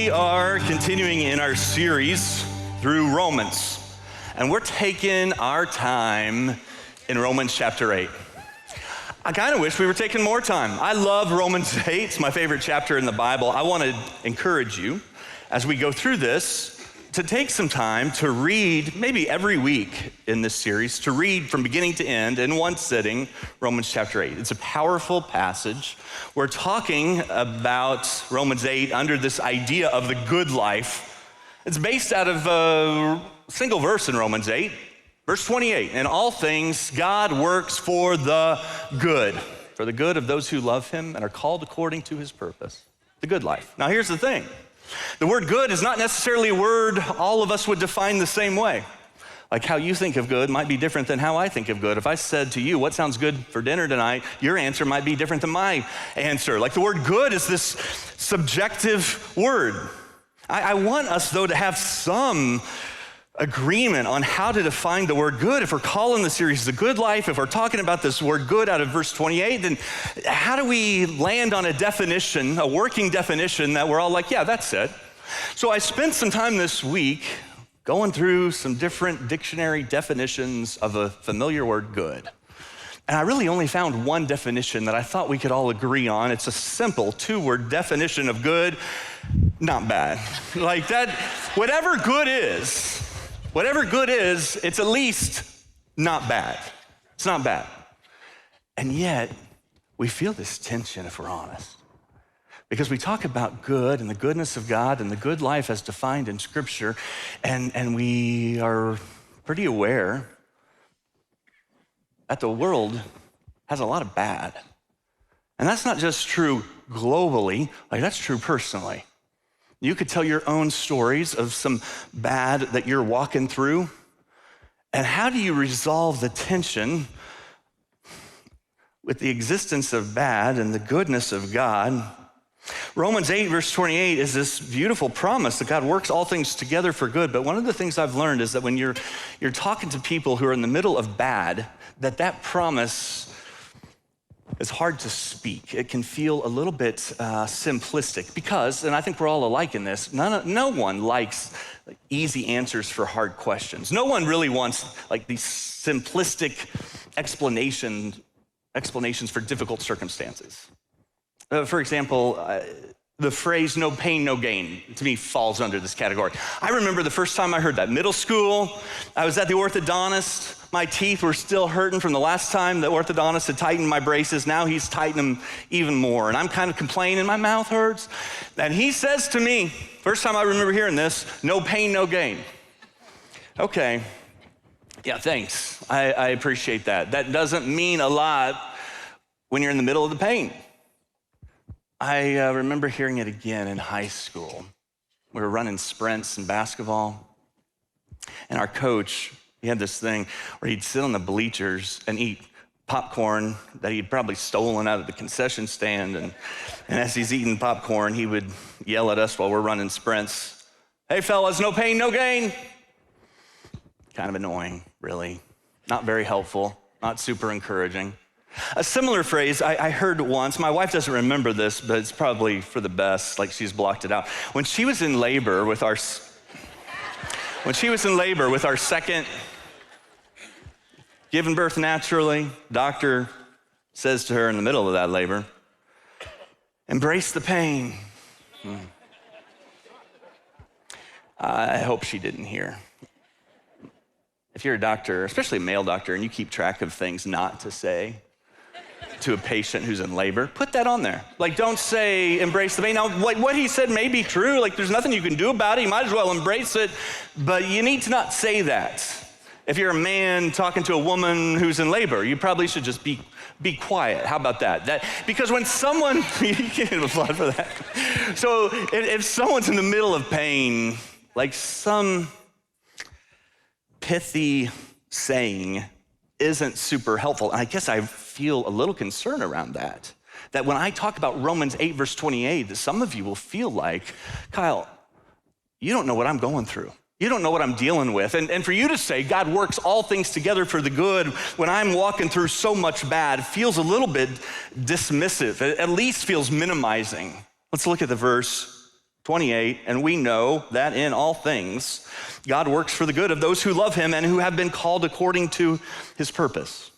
We are continuing in our series through Romans, and we're taking our time in Romans chapter 8. I kind of wish we were taking more time. I love Romans 8. It's my favorite chapter in the Bible. I want to encourage you as we go through this to take some time to read, maybe every week in this series, to read from beginning to end in one sitting, Romans chapter 8. It's a powerful passage. We're talking about Romans 8 under this idea of the good life. It's based out of a single verse in Romans 8, verse 28. In all things, God works for the good of those who love him and are called according to his purpose. The good life. Now here's the thing. The word good is not necessarily a word all of us would define the same way. Like how you think of good might be different than how I think of good. If I said to you, what sounds good for dinner tonight, your answer might be different than my answer. Like the word good is this subjective word. I want us, though, to have some agreement on how to define the word good. If we're calling the series The Good Life, if we're talking about this word good out of verse 28, then how do we land on a definition, a working definition that we're all like, yeah, that's it. So I spent some time this week going through some different dictionary definitions of a familiar word, good. And I really only found one definition that I thought we could all agree on. It's a simple two-word definition of good, not bad. Like that, whatever good is, it's at least not bad. It's not bad. And yet, we feel this tension if we're honest. Because we talk about good and the goodness of God and the good life as defined in Scripture, and we are pretty aware that the world has a lot of bad. And that's not just true globally, like that's true personally. You could tell your own stories of some bad that you're walking through. And how do you resolve the tension with the existence of bad and the goodness of God? Romans 8, verse 28 is this beautiful promise that God works all things together for good. But one of the things I've learned is that when you're talking to people who are in the middle of bad, that promise is hard to speak. It can feel a little bit simplistic because, and I think we're all alike in this, no one likes easy answers for hard questions. No one really wants like these simplistic explanations for difficult circumstances. For example, the phrase no pain, no gain, to me falls under this category. I remember the first time I heard that. Middle school, I was at the orthodontist. My teeth were still hurting from the last time the orthodontist had tightened my braces. Now he's tightening them even more. And I'm kind of complaining, my mouth hurts. And he says to me, first time I remember hearing this, no pain, no gain. Okay, yeah, thanks. I appreciate that. That doesn't mean a lot when you're in the middle of the pain. I remember hearing it again in high school. We were running sprints in basketball, and our coach, he had this thing where he'd sit on the bleachers and eat popcorn that he'd probably stolen out of the concession stand, and as he's eating popcorn, he would yell at us while we're running sprints, "Hey fellas, no pain, no gain." Kind of annoying, really. Not very helpful, not super encouraging. A similar phrase I heard once, my wife doesn't remember this, but it's probably for the best, like she's blocked it out. When she was in labor with our second, giving birth naturally, doctor says to her in the middle of that labor, "Embrace the pain." I hope she didn't hear. If you're a doctor, especially a male doctor, and you keep track of things not to say to a patient who's in labor, put that on there. Like, don't say embrace the pain. Now, like what he said may be true. Like, there's nothing you can do about it. You might as well embrace it. But you need to not say that. If you're a man talking to a woman who's in labor, you probably should just be quiet. How about that? Because when someone, you can't applaud for that. So if someone's in the middle of pain, like some pithy saying isn't super helpful. And I guess I feel a little concern around that. That when I talk about Romans 8, verse 28, that some of you will feel like, Kyle, you don't know what I'm going through. You don't know what I'm dealing with. And for you to say God works all things together for the good when I'm walking through so much bad feels a little bit dismissive, at least feels minimizing. Let's look at the verse 28, and we know that in all things, God works for the good of those who love him and who have been called according to his purpose.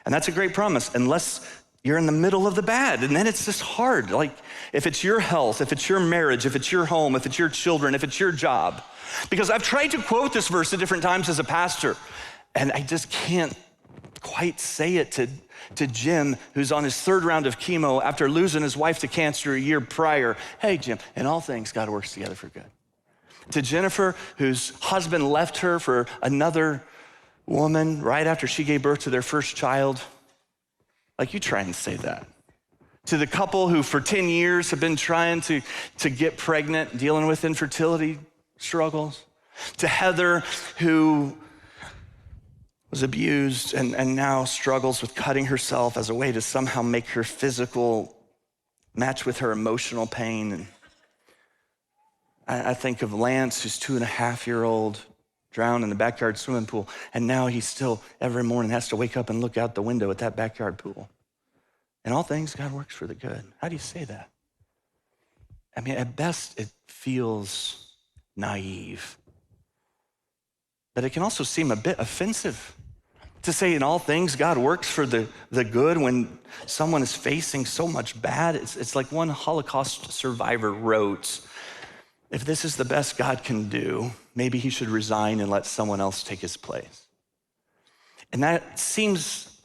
And that's a great promise, unless you're in the middle of the bad, and then it's just hard. Like, if it's your health, if it's your marriage, if it's your home, if it's your children, if it's your job. Because I've tried to quote this verse at different times as a pastor, and I just can't quite say it to Jim, who's on his third round of chemo after losing his wife to cancer a year prior. Hey, Jim, in all things, God works together for good. To Jennifer, whose husband left her for another woman right after she gave birth to their first child. Like, you try and say that. To the couple who for 10 years have been trying to get pregnant, dealing with infertility struggles. To Heather, who was abused and now struggles with cutting herself as a way to somehow make her physical match with her emotional pain. And I think of Lance, who's 2.5-year-old, drowned in the backyard swimming pool, and now he still every morning has to wake up and look out the window at that backyard pool. In all things, God works for the good. How do you say that? I mean, at best, it feels naive. But it can also seem a bit offensive to say in all things, God works for the good when someone is facing so much bad. It's like one Holocaust survivor wrote, if this is the best God can do, maybe he should resign and let someone else take his place. And that seems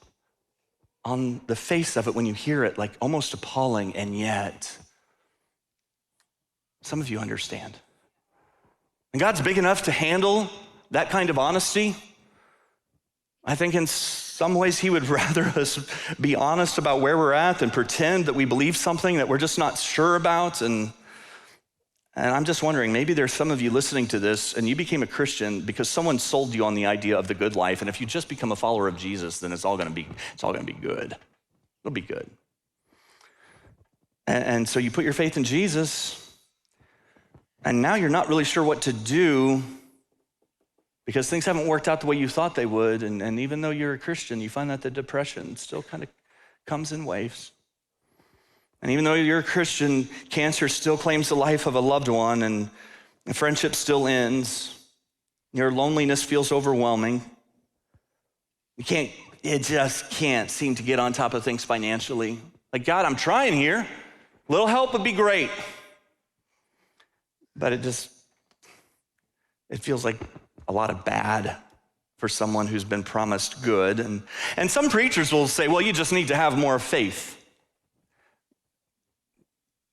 on the face of it, when you hear it, like almost appalling, and yet some of you understand. And God's big enough to handle that kind of honesty. I think in some ways he would rather us be honest about where we're at than pretend that we believe something that we're just not sure about. And I'm just wondering, maybe there's some of you listening to this and you became a Christian because someone sold you on the idea of the good life. And if you just become a follower of Jesus, then it's all gonna be good. It'll be good. And so you put your faith in Jesus, and now you're not really sure what to do because things haven't worked out the way you thought they would. And even though you're a Christian, you find that the depression still kind of comes in waves. And even though you're a Christian, cancer still claims the life of a loved one, and friendship still ends. Your loneliness feels overwhelming. It just can't seem to get on top of things financially. Like, God, I'm trying here. A little help would be great. But it feels like a lot of bad for someone who's been promised good. And some preachers will say, well, you just need to have more faith.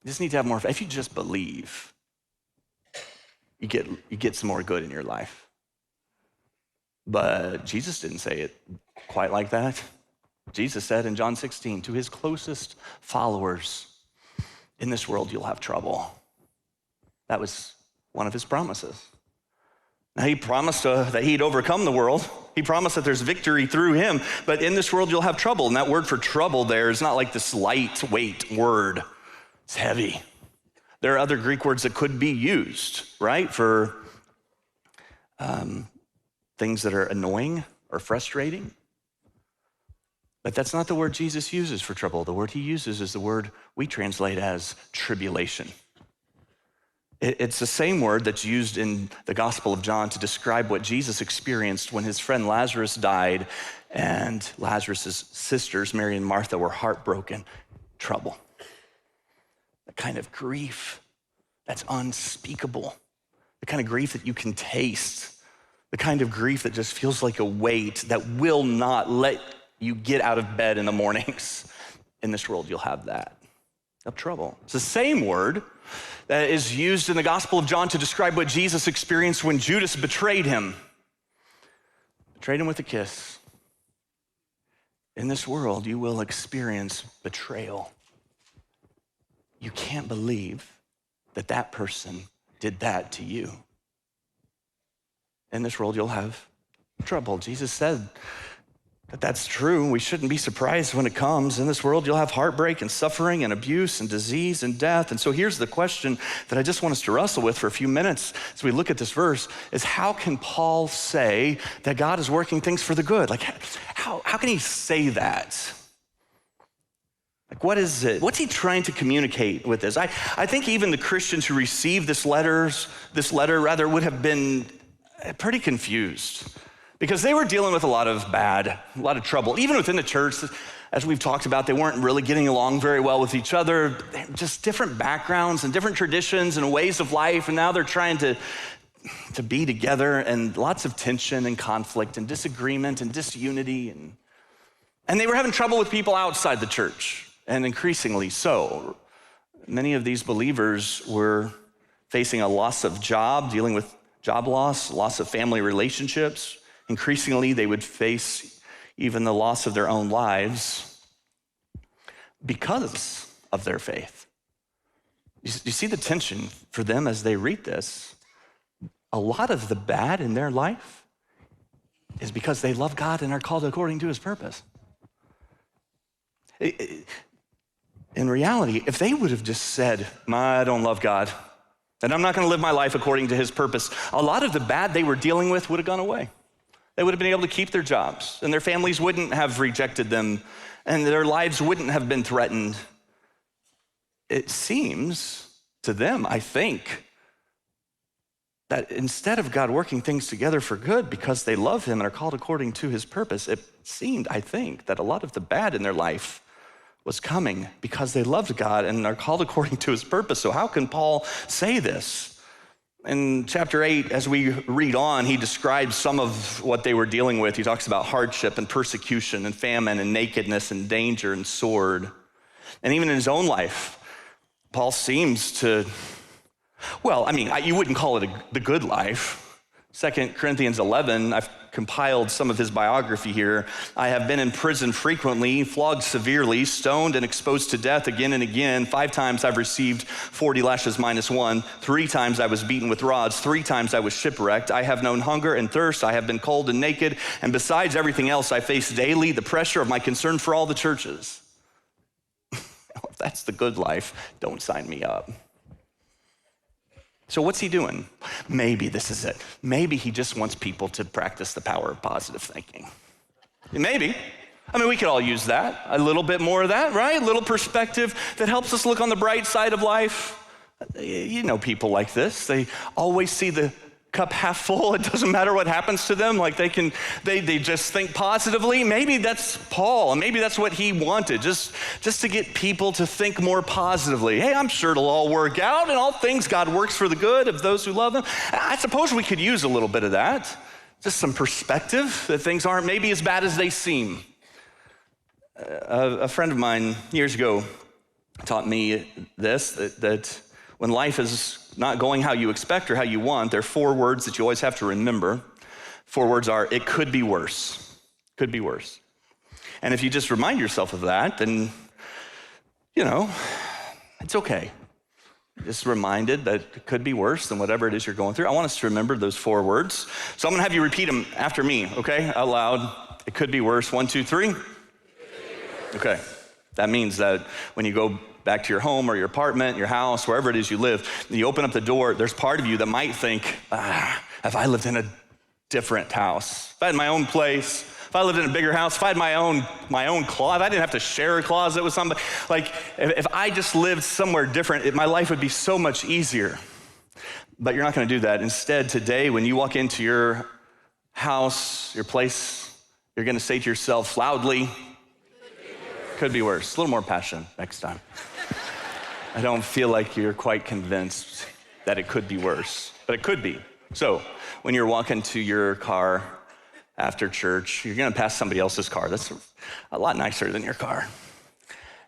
You just need to have more faith. If you just believe, you get some more good in your life. But Jesus didn't say it quite like that. Jesus said in John 16, to his closest followers, in this world you'll have trouble. That was one of his promises. Now, he promised that he'd overcome the world. He promised that there's victory through him, but in this world you'll have trouble. And that word for trouble there is not like this lightweight word. It's heavy. There are other Greek words that could be used, right, for things that are annoying or frustrating. But that's not the word Jesus uses for trouble. The word he uses is the word we translate as tribulation. It's the same word that's used in the Gospel of John to describe what Jesus experienced when his friend Lazarus died and Lazarus' sisters, Mary and Martha, were heartbroken. Trouble. The kind of grief that's unspeakable. The kind of grief that you can taste. The kind of grief that just feels like a weight that will not let you get out of bed in the mornings. In this world, you'll have that. Of trouble. It's the same word that is used in the Gospel of John to describe what Jesus experienced when Judas betrayed him. Betrayed him with a kiss. In this world, you will experience betrayal. You can't believe that that person did that to you. In this world, you'll have trouble. Jesus said that that's true. We shouldn't be surprised when it comes. In this world, you'll have heartbreak and suffering and abuse and disease and death. And so here's the question that I just want us to wrestle with for a few minutes as we look at this verse is how can Paul say that God is working things for the good? Like, how can he say that? Like, Like, what is it? What's he trying to communicate with this? I think even the Christians who received this letter would have been pretty confused because they were dealing with a lot of trouble. Even within the church, as we've talked about, they weren't really getting along very well with each other. Just different backgrounds and different traditions and ways of life, and now they're trying to be together, and lots of tension and conflict and disagreement and disunity. And they were having trouble with people outside the church, and increasingly so. Many of these believers were facing a loss of job, dealing with job loss of family relationships. Increasingly, they would face even the loss of their own lives because of their faith. You see the tension for them as they read this? A lot of the bad in their life is because they love God and are called according to his purpose. In reality, if they would have just said, I don't love God, and I'm not going to live my life according to his purpose, a lot of the bad they were dealing with would have gone away. They would have been able to keep their jobs, and their families wouldn't have rejected them, and their lives wouldn't have been threatened. It seems to them, I think, that instead of God working things together for good because they love him and are called according to his purpose, it seemed, I think, that a lot of the bad in their life was coming because they loved God and are called according to his purpose. So how can Paul say this? In chapter 8, as we read on, he describes some of what they were dealing with. He talks about hardship and persecution and famine and nakedness and danger and sword. And even in his own life, Paul seems to, you wouldn't call it the good life. 2 Corinthians 11, I've compiled some of his biography here. I have been in prison frequently, flogged severely, stoned and exposed to death again and again. 5 times I've received 40 lashes minus 1. 3 times I was beaten with rods. 3 times I was shipwrecked. I have known hunger and thirst. I have been cold and naked. And besides everything else, I face daily the pressure of my concern for all the churches. If that's the good life, don't sign me up. So what's he doing? Maybe this is it. Maybe he just wants people to practice the power of positive thinking. Maybe. We could all use that. A little bit more of that, right? A little perspective that helps us look on the bright side of life. You know people like this. They always see the cup half full. It doesn't matter what happens to them. Like they just think positively. Maybe that's Paul, and maybe that's what he wanted, just to get people to think more positively. Hey, I'm sure it'll all work out, and all things God works for the good of those who love him. I suppose we could use a little bit of that. Just some perspective that things aren't maybe as bad as they seem. A friend of mine years ago taught me this, that when life is not going how you expect or how you want, there are 4 words that you always have to remember. 4 words are, it could be worse. Could be worse. And if you just remind yourself of that, then, it's okay. Just reminded that it could be worse than whatever it is you're going through. I want us to remember those 4 words. So I'm gonna have you repeat them after me, okay? Out loud. It could be worse. 1, 2, 3. Okay. That means that when you go back to your home or your apartment, your house, wherever it is you live, and you open up the door, there's part of you that might think, if I lived in a different house, if I had my own place, if I lived in a bigger house, if I had my own closet, I didn't have to share a closet with somebody. Like, if I just lived somewhere different, my life would be so much easier. But you're not gonna do that. Instead, today, when you walk into your house, your place, you're gonna say to yourself loudly, could be worse. A little more passion next time. I don't feel like you're quite convinced that it could be worse, but it could be. So when you're walking to your car after church, you're gonna pass somebody else's car. That's a lot nicer than your car.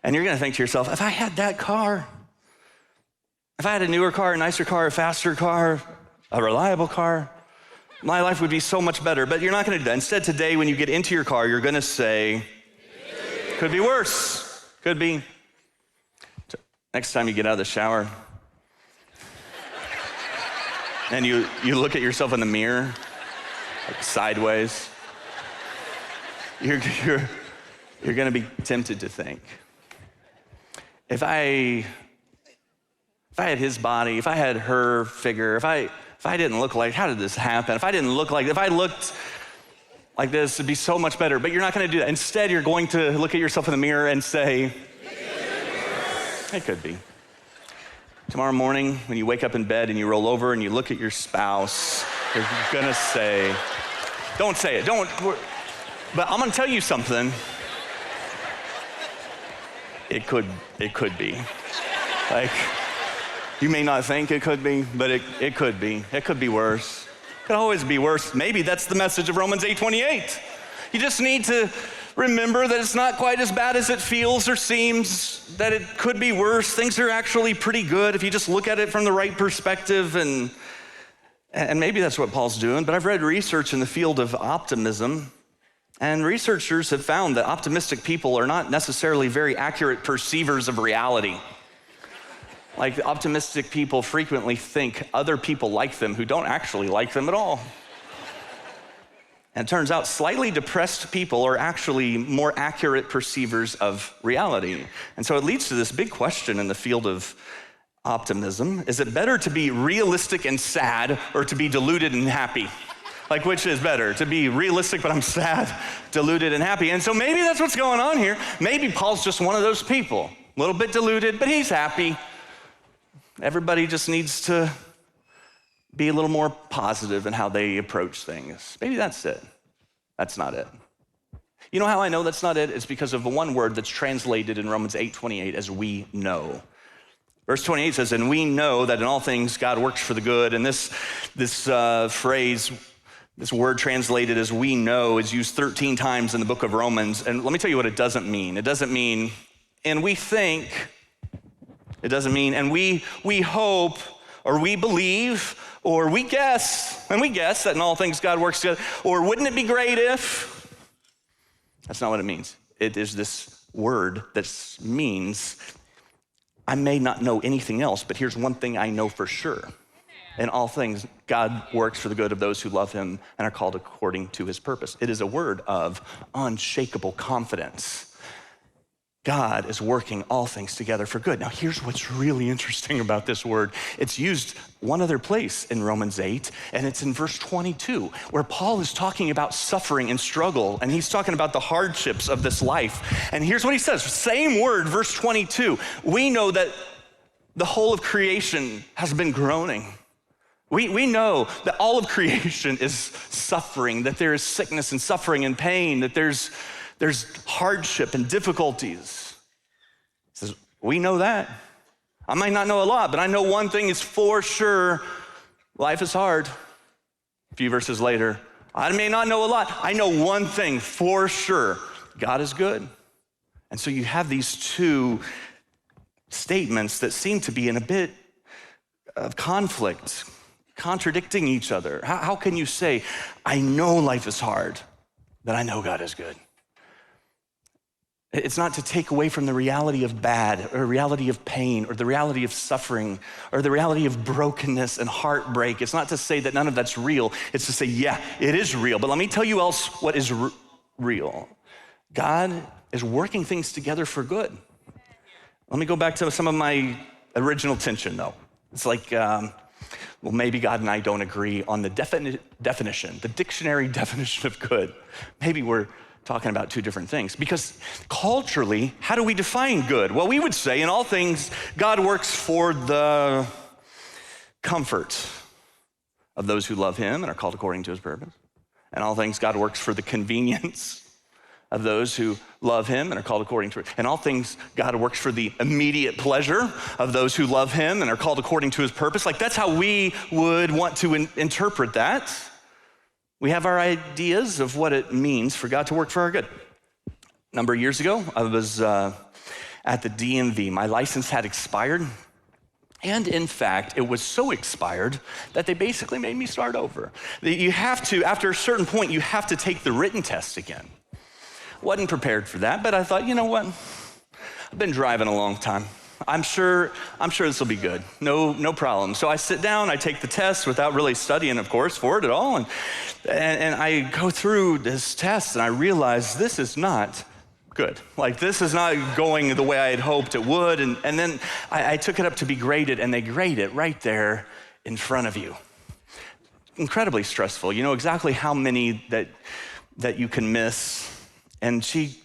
And you're gonna think to yourself, if I had that car, if I had a newer car, a nicer car, a faster car, a reliable car, my life would be so much better. But you're not gonna do that. Instead, today, when you get into your car, you're gonna say, could be worse. Could be. Next time you get out of the shower and you look at yourself in the mirror, like sideways, you're gonna be tempted to think, if I had his body, if I had her figure, if I didn't look like, how did this happen? If I looked like this, it'd be so much better. But you're not gonna do that. Instead, you're going to look at yourself in the mirror and say, It could be. Tomorrow morning, when you wake up in bed and you roll over and you look at your spouse, you're gonna say, don't say it, but I'm gonna tell you something. It could be. Like, you may not think it could be, but it could be. It could be worse. It could always be worse. Maybe that's the message of Romans 8:28. You just need to remember that it's not quite as bad as it feels or seems, that it could be worse. Things are actually pretty good if you just look at it from the right perspective, and maybe that's what Paul's doing. But I've read research in the field of optimism, and researchers have found that optimistic people are not necessarily very accurate perceivers of reality. Like, optimistic people frequently think other people like them who don't actually like them at all. And it turns out slightly depressed people are actually more accurate perceivers of reality. And so it leads to this big question in the field of optimism. Is it better to be realistic and sad, or to be deluded and happy? Like, which is better? To be realistic, but I'm sad, deluded and happy. And so maybe that's what's going on here. Maybe Paul's just one of those people, a little bit deluded, but he's happy. Everybody just needs to be a little more positive in how they approach things. Maybe that's it. That's not it. You know how I know that's not it? It's because of the one word that's translated in Romans 8:28 as "we know." Verse 28 says, "And we know that in all things God works for the good." And this phrase, this word translated as "we know," is used 13 times in the book of Romans. And let me tell you what it doesn't mean. It doesn't mean, and we think. It doesn't mean, and we hope, or we believe, or we guess, and we guess that in all things God works together, or wouldn't it be great if? That's not what it means. It is this word that means, I may not know anything else, but here's one thing I know for sure. In all things, God works for the good of those who love him and are called according to his purpose. It is a word of unshakable confidence. God is working all things together for good. Now, here's what's really interesting about this word. It's used one other place in Romans 8, and it's in verse 22, where Paul is talking about suffering and struggle, and he's talking about the hardships of this life. And here's what he says, same word, verse 22. We know that the whole of creation has been groaning. We know that all of creation is suffering, that there is sickness and suffering and pain, that there's hardship and difficulties. He says, we know that. I might not know a lot, but I know one thing is for sure. Life is hard. A few verses later, I may not know a lot. I know one thing for sure. God is good. And so you have these two statements that seem to be in a bit of conflict, contradicting each other. How can you say, I know life is hard, but I know God is good? It's not to take away from the reality of bad, or reality of pain, or the reality of suffering, or the reality of brokenness and heartbreak. It's not to say that none of that's real. It's to say, yeah, it is real. But let me tell you else what is real. God is working things together for good. Let me go back to some of my original tension, though. It's like, well, maybe God and I don't agree on the definition, the dictionary definition of good. Maybe we're talking about two different things. Because culturally, how do we define good? Well, we would say in all things, God works for the comfort of those who love him and are called according to his purpose. And all things, God works for the convenience of those who love him and are called according to it. And all things, God works for the immediate pleasure of those who love him and are called according to his purpose. Like, that's how we would want to interpret that. We have our ideas of what it means for God to work for our good. A number of years ago, I was at the DMV. My license had expired. And in fact, it was so expired that they basically made me start over. You have to, after a certain point, you have to take the written test again. Wasn't prepared for that, but I thought, you know what? I've been driving a long time. I'm sure this will be good. No problem. So I sit down, I take the test without really studying, of course, for it at all. And I go through this test and I realize this is not good. Like, this is not going the way I had hoped it would. And then I took it up to be graded, and they grade it right there in front of you. Incredibly stressful. You know exactly how many that you can miss. And she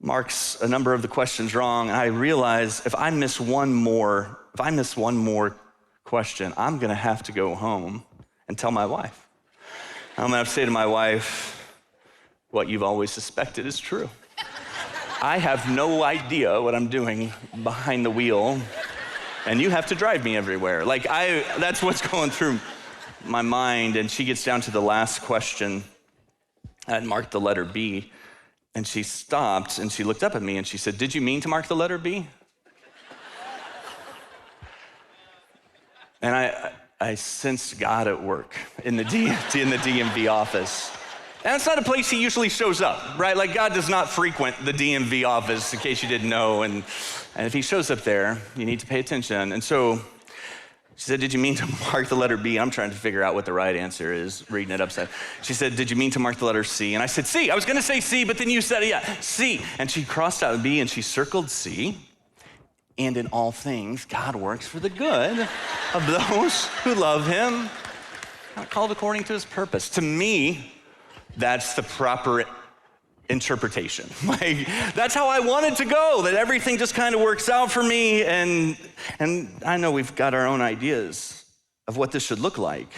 marks a number of the questions wrong, and I realize if I miss one more question, I'm gonna have to go home and tell my wife. I'm gonna have to say to my wife, what you've always suspected is true. I have no idea what I'm doing behind the wheel, and you have to drive me everywhere. That's what's going through my mind. And she gets down to the last question. I had marked the letter B, and she stopped and she looked up at me and she said, "Did you mean to mark the letter B?" And I sensed God at work in the DMV office. And it's not a place he usually shows up, right? Like, God does not frequent the DMV office, in case you didn't know. And if he shows up there, you need to pay attention. And so she said, "Did you mean to mark the letter B?" I'm trying to figure out what the right answer is, reading it upside. She said, "Did you mean to mark the letter C?" And I said, "C." I was gonna say C, but then you said, yeah, C. And she crossed out B and she circled C. And in all things, God works for the good of those who love him, called according to his purpose. To me, that's the proper interpretation. That's how I want it to go, that everything just kind of works out for me. And I know we've got our own ideas of what this should look like.